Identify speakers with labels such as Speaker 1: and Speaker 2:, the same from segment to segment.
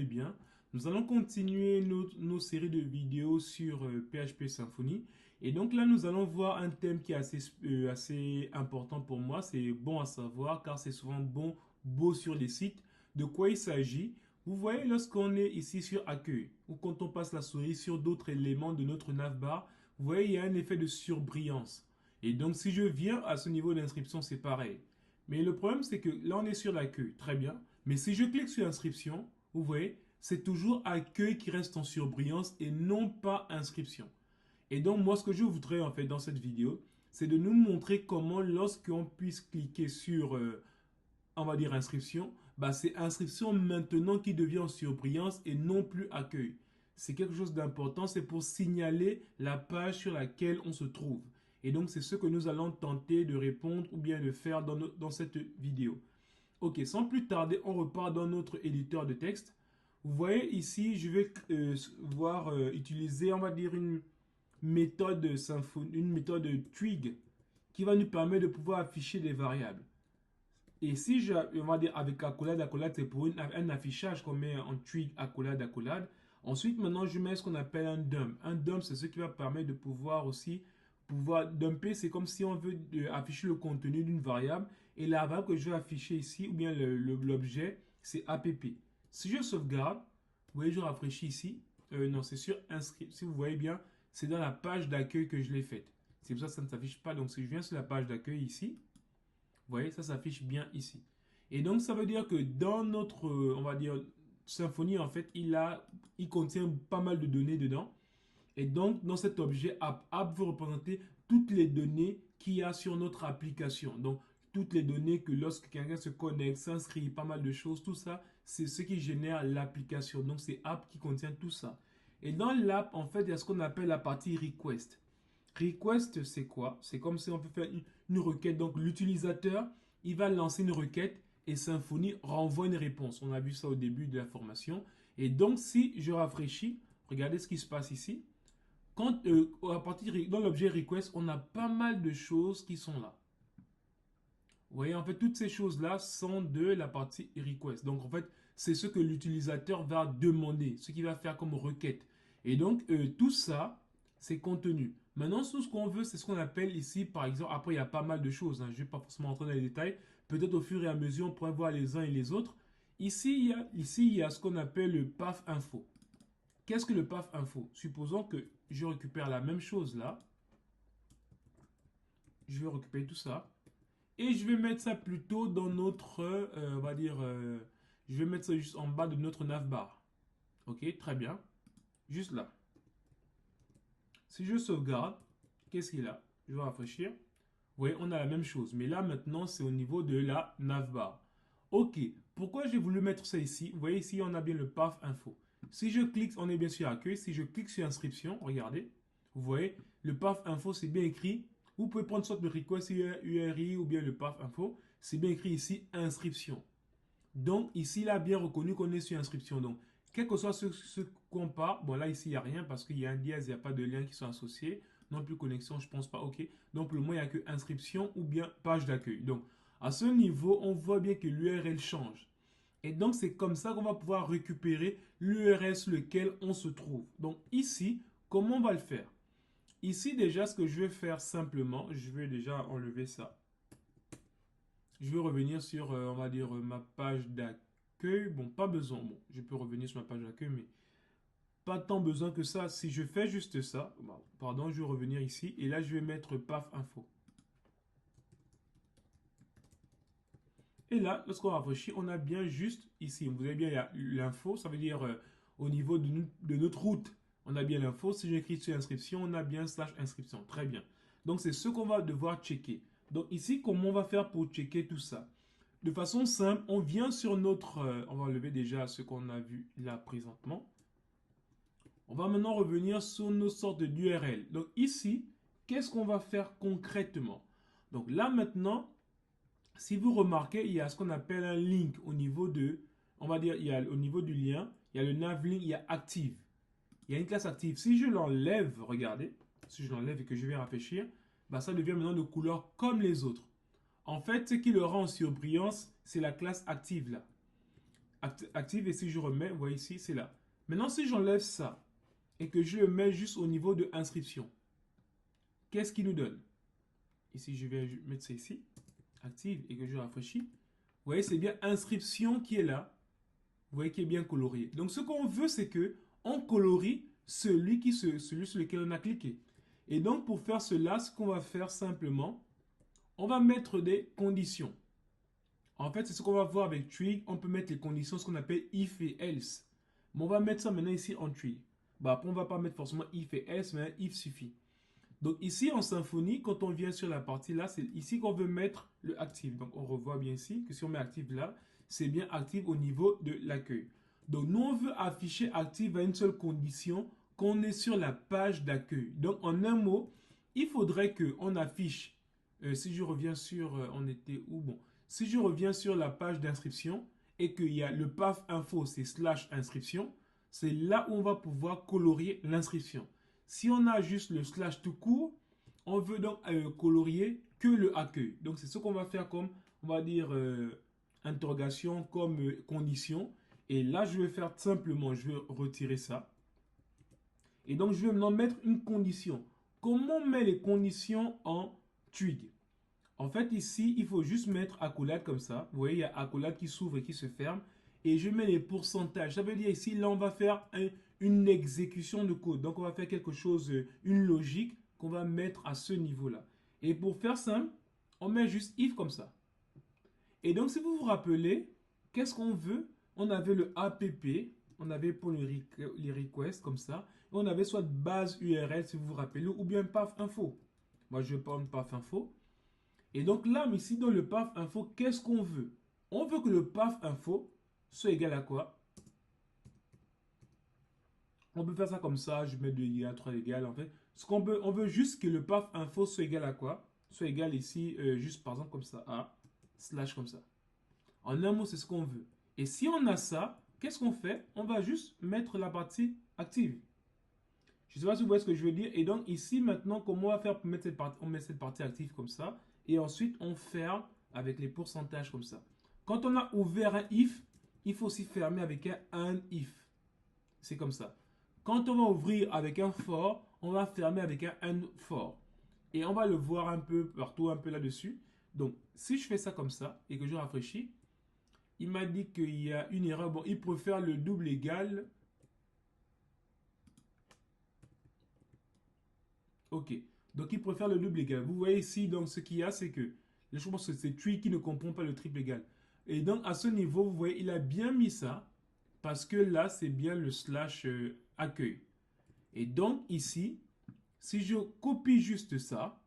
Speaker 1: bien. Nous allons continuer nos séries de vidéos sur PHP Symfony. Et donc là, nous allons voir un thème qui est assez important pour moi. C'est bon à savoir car c'est souvent beau sur les sites. De quoi il s'agit? Vous voyez, lorsqu'on est ici sur Accueil, ou quand on passe la souris sur d'autres éléments de notre navbar, vous voyez, il y a un effet de surbrillance. Et donc, si je viens à ce niveau d'inscription, c'est pareil. Mais le problème, c'est que là, on est sur l'accueil. Très bien. Mais si je clique sur inscription, vous voyez, c'est toujours accueil qui reste en surbrillance et non pas inscription. Et donc, moi, ce que je voudrais en fait dans cette vidéo, c'est de nous montrer comment lorsqu'on puisse cliquer sur, on va dire, inscription, bah, c'est inscription maintenant qui devient en surbrillance et non plus accueil. C'est quelque chose d'important, c'est pour signaler la page sur laquelle on se trouve. Et donc, c'est ce que nous allons tenter de répondre ou bien de faire dans cette vidéo. Ok, sans plus tarder, on repart dans notre éditeur de texte. Vous voyez ici, je vais utiliser, on va dire, une méthode Symfony, une méthode Twig qui va nous permettre de pouvoir afficher des variables. Et si on va dire avec accolade, accolade, c'est pour un affichage qu'on met en Twig, accolade, accolade. Ensuite, maintenant, je mets ce qu'on appelle un dump. Un dump, c'est ce qui va permettre de pouvoir aussi dumper. C'est comme si on veut afficher le contenu d'une variable. Et la variable que je vais afficher ici, ou bien l'objet, c'est app. Si je sauvegarde, vous voyez, je rafraîchis ici. Non, c'est sur inscrit. Si vous voyez bien, c'est dans la page d'accueil que je l'ai faite. C'est pour ça que ça ne s'affiche pas. Donc, si je viens sur la page d'accueil ici, vous voyez, ça s'affiche bien ici. Et donc, ça veut dire que dans notre, on va dire, Symfony, en fait, il contient pas mal de données dedans. Et donc, dans cet objet app veut représenter toutes les données qu'il y a sur notre application. Donc, toutes les données que lorsque quelqu'un se connecte, s'inscrit, pas mal de choses, tout ça, c'est ce qui génère l'application. Donc, c'est app qui contient tout ça. Et dans l'app, en fait, il y a ce qu'on appelle la partie request. Request, c'est quoi? C'est comme si on peut faire une requête. Donc, l'utilisateur, il va lancer une requête et Symfony renvoie une réponse. On a vu ça au début de la formation. Et donc, si je rafraîchis, regardez ce qui se passe ici. Quand, dans l'objet request, on a pas mal de choses qui sont là. Vous voyez, en fait, toutes ces choses-là sont de la partie request. Donc, en fait, c'est ce que l'utilisateur va demander, ce qu'il va faire comme requête. Et donc, tout ça, c'est contenu. Maintenant, tout ce qu'on veut, c'est ce qu'on appelle ici, par exemple, après, il y a pas mal de choses. Je ne vais pas forcément entrer dans les détails. Peut-être au fur et à mesure, on pourrait voir les uns et les autres. Ici, il y a ce qu'on appelle le path info. Qu'est-ce que le path info? Supposons que je récupère la même chose là. Je vais récupérer tout ça. Et je vais mettre ça plutôt dans notre, on va dire, je vais mettre ça juste en bas de notre navbar. Ok, très bien. Juste là. Si je sauvegarde, qu'est-ce qu'il a? Je vais rafraîchir. Vous voyez, on a la même chose. Mais là, maintenant, c'est au niveau de la navbar. Ok, pourquoi j'ai voulu mettre ça ici? Vous voyez ici, on a bien le path info. Si je clique, on est bien sur accueil. Si je clique sur inscription, regardez. Vous voyez, le path info, c'est bien écrit. Vous pouvez prendre soit le request URI ou bien le path info. C'est bien écrit ici, inscription. Donc, ici, il a bien reconnu qu'on est sur inscription. Donc, quel que soit ce qu'on part, bon là, ici, il n'y a rien parce qu'il y a un dièse, il n'y a pas de lien qui sont associés. Non plus connexion, je ne pense pas, ok. Donc, pour le moment, il n'y a que inscription ou bien page d'accueil. Donc, à ce niveau, on voit bien que l'URL change. Et donc, c'est comme ça qu'on va pouvoir récupérer l'URL sur lequel on se trouve. Donc, ici, comment on va le faire? Ici, déjà, ce que je vais faire simplement, je vais déjà enlever ça. Je vais revenir sur, on va dire, ma page d'accueil. Bon, pas besoin. Bon, je peux revenir sur ma page d'accueil, mais pas tant besoin que ça. Si je fais juste ça, bon, pardon, je vais revenir ici. Et là, je vais mettre path info. Et là, lorsqu'on rafraîchit, on a bien juste ici. Vous avez bien l'info, ça veut dire au niveau de notre route, on a bien l'info. Si j'écris sur inscription, on a bien slash inscription. Très bien. Donc, c'est ce qu'on va devoir checker. Donc, ici, comment on va faire pour checker tout ça? De façon simple, on vient sur notre... on va enlever déjà ce qu'on a vu là présentement. On va maintenant revenir sur nos sortes d'URL. Donc, ici, qu'est-ce qu'on va faire concrètement? Donc, là, maintenant... Si vous remarquez, il y a ce qu'on appelle un link au niveau de, on va dire, il y a au niveau du lien, il y a le navlink, il y a active. Il y a une classe active. Si je l'enlève, regardez, si je l'enlève et que je vais rafraîchir, bah ça devient maintenant de couleur comme les autres. En fait, ce qui le rend en surbrillance, c'est la classe active là. active et si je remets, vous voyez ici, c'est là. Maintenant, si j'enlève ça et que je le mets juste au niveau de inscription, qu'est-ce qu'il nous donne? Ici, je vais mettre ça ici, active et que je rafraîchis. Vous voyez, c'est bien inscription qui est là. Vous voyez qui est bien colorié. Donc, ce qu'on veut, c'est que on colorie celui sur lequel on a cliqué. Et donc, pour faire cela, ce qu'on va faire simplement, on va mettre des conditions. En fait, c'est ce qu'on va voir avec Twig. On peut mettre les conditions, ce qu'on appelle if et else. Mais on va mettre ça maintenant ici en Twig. Bah, après, on ne va pas mettre forcément if et else, mais if suffit. Donc ici en Symfony, quand on vient sur la partie là, c'est ici qu'on veut mettre le active. Donc on revoit bien ici que si on met active là, c'est bien active au niveau de l'accueil. Donc nous on veut afficher active à une seule condition, qu'on est sur la page d'accueil. Donc en un mot, il faudrait qu'on affiche, si je reviens sur, on était où? Bon, si je reviens sur la page d'inscription et qu'il y a le path info, c'est slash inscription, c'est là où on va pouvoir colorier l'inscription. Si on a juste le slash tout court, on veut donc colorier que le accueil. Donc c'est ce qu'on va faire comme, on va dire, interrogation comme condition. Et là, je vais faire simplement, je vais retirer ça. Et donc, je vais maintenant mettre une condition. Comment on met les conditions en Twig? En fait, ici, il faut juste mettre accolade comme ça. Vous voyez, il y a accolade qui s'ouvre et qui se ferme. Et je mets les pourcentages. Ça veut dire ici, là, on va faire une exécution de code. Donc, on va faire quelque chose, une logique qu'on va mettre à ce niveau-là. Et pour faire simple, on met juste if comme ça. Et donc, si vous vous rappelez, qu'est-ce qu'on veut? On avait le app, on avait pour les requests comme ça. Et on avait soit base URL, si vous vous rappelez, ou bien path info. Moi, je vais prendre path info. Et donc là, ici, dans le path info, qu'est-ce qu'on veut? On veut que le path info soit égal à quoi? On peut faire ça comme ça, je mets 2 égal, 3 égal, en fait. Ce qu'on veut, on veut juste que le path info soit égal à quoi? Soit égal ici, juste par exemple comme ça, à slash comme ça. En un mot, c'est ce qu'on veut. Et si on a ça, qu'est-ce qu'on fait? On va juste mettre la partie active. Je ne sais pas si vous voyez ce que je veux dire. Et donc ici, maintenant, comment on va faire pour mettre cette partie? On met cette partie active comme ça. Et ensuite, on ferme avec les pourcentages comme ça. Quand on a ouvert un if, il faut aussi fermer avec un if. C'est comme ça. Quand on va ouvrir avec un for, on va fermer avec un for. Et on va le voir un peu partout, un peu là-dessus. Donc, si je fais ça comme ça et que je rafraîchis, il m'a dit qu'il y a une erreur. Bon, il préfère le double égal. Ok. Donc, il préfère le double égal. Vous voyez ici, donc, ce qu'il y a, c'est que, je pense que c'est Twig qui ne comprend pas le triple égal. Et donc, à ce niveau, vous voyez, il a bien mis ça. Parce que là, c'est bien le slash accueil. Et donc, ici, si je copie juste ça,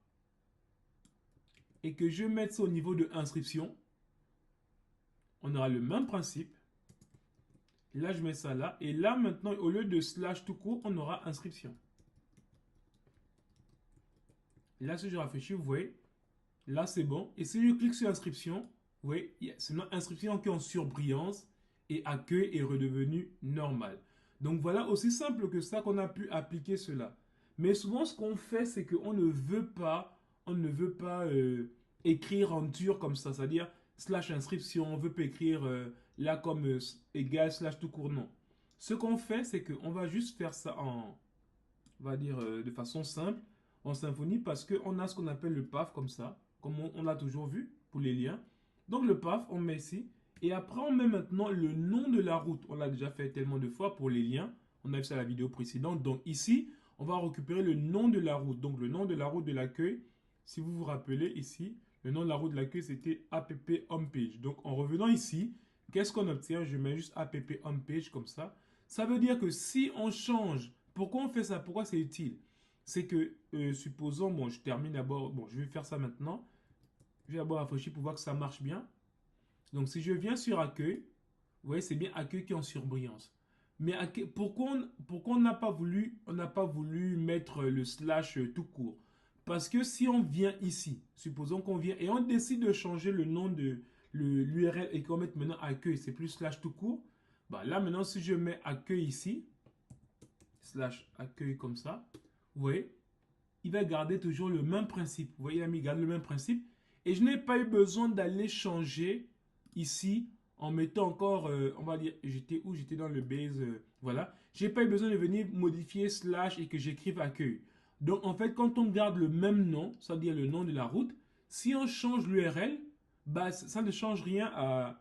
Speaker 1: et que je mette ça au niveau de inscription, on aura le même principe. Là, je mets ça là. Et là, maintenant, au lieu de slash tout court, on aura inscription. Là, si je rafraîchis, vous voyez, là, c'est bon. Et si je clique sur inscription, vous voyez, c'est notre inscription qui est en surbrillance et accueil est redevenu normal. Donc, voilà, aussi simple que ça qu'on a pu appliquer cela. Mais souvent, ce qu'on fait, c'est qu'on ne veut pas, écrire en dur comme ça. C'est-à-dire, slash inscription, on ne veut pas écrire là comme égal slash tout court, non. Ce qu'on fait, c'est qu'on va juste faire ça on va dire, de façon simple en Symfony parce qu'on a ce qu'on appelle le path comme ça, comme on l'a toujours vu pour les liens. Donc le path, on met ici. Et après, on met maintenant le nom de la route. On l'a déjà fait tellement de fois pour les liens. On a vu ça à la vidéo précédente. Donc ici, on va récupérer le nom de la route. Donc le nom de la route de l'accueil, si vous vous rappelez ici, le nom de la route de l'accueil, c'était app homepage. Donc en revenant ici, qu'est-ce qu'on obtient? Je mets juste app homepage comme ça. Ça veut dire que si on change, pourquoi on fait ça? Pourquoi c'est utile? C'est que, supposons, bon, je termine d'abord, bon, je vais faire ça maintenant. Je vais d'abord rafraîchir pour voir que ça marche bien. Donc, si je viens sur accueil, vous voyez, c'est bien accueil qui est en surbrillance. Mais pourquoi on n'a pas voulu mettre le slash tout court? Parce que si on vient ici, supposons qu'on vient et on décide de changer le nom de l'URL et qu'on mette maintenant accueil, c'est plus slash tout court. Bah là, maintenant, si je mets accueil ici, slash accueil comme ça, vous voyez, il va garder toujours le même principe. Vous voyez, il garde le même principe. Et je n'ai pas eu besoin d'aller changer ici en mettant encore, on va dire, j'étais où? J'étais dans le base, voilà. J'ai pas eu besoin de venir modifier slash et que j'écrive accueil. Donc, en fait, quand on garde le même nom, c'est-à-dire le nom de la route, si on change l'URL, bah, ça ne change rien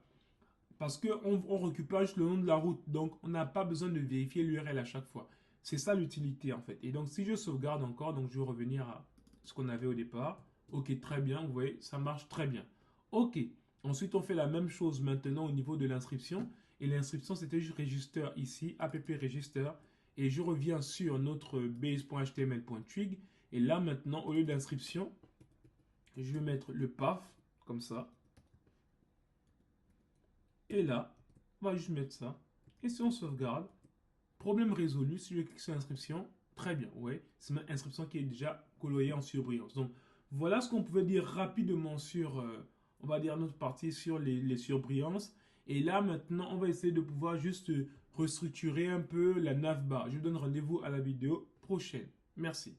Speaker 1: parce qu'on récupère juste le nom de la route. Donc, on n'a pas besoin de vérifier l'URL à chaque fois. C'est ça l'utilité, en fait. Et donc, si je sauvegarde encore, donc je vais revenir à ce qu'on avait au départ. Ok, très bien. Vous voyez, ça marche très bien. Ok. Ensuite, on fait la même chose maintenant au niveau de l'inscription. Et l'inscription, c'était juste register ici, app register. Et je reviens sur notre base.html.twig. Et là, maintenant, au lieu d'inscription, je vais mettre le path, comme ça. Et là, on va juste mettre ça. Et si on sauvegarde, problème résolu. Si je clique sur inscription, très bien. Ouais, c'est ma inscription qui est déjà coloriée en surbrillance. Donc, voilà ce qu'on pouvait dire rapidement sur, on va dire, notre partie sur les surbrillances. Et là, maintenant, on va essayer de pouvoir juste restructurer un peu la navbar. Je vous donne rendez-vous à la vidéo prochaine. Merci.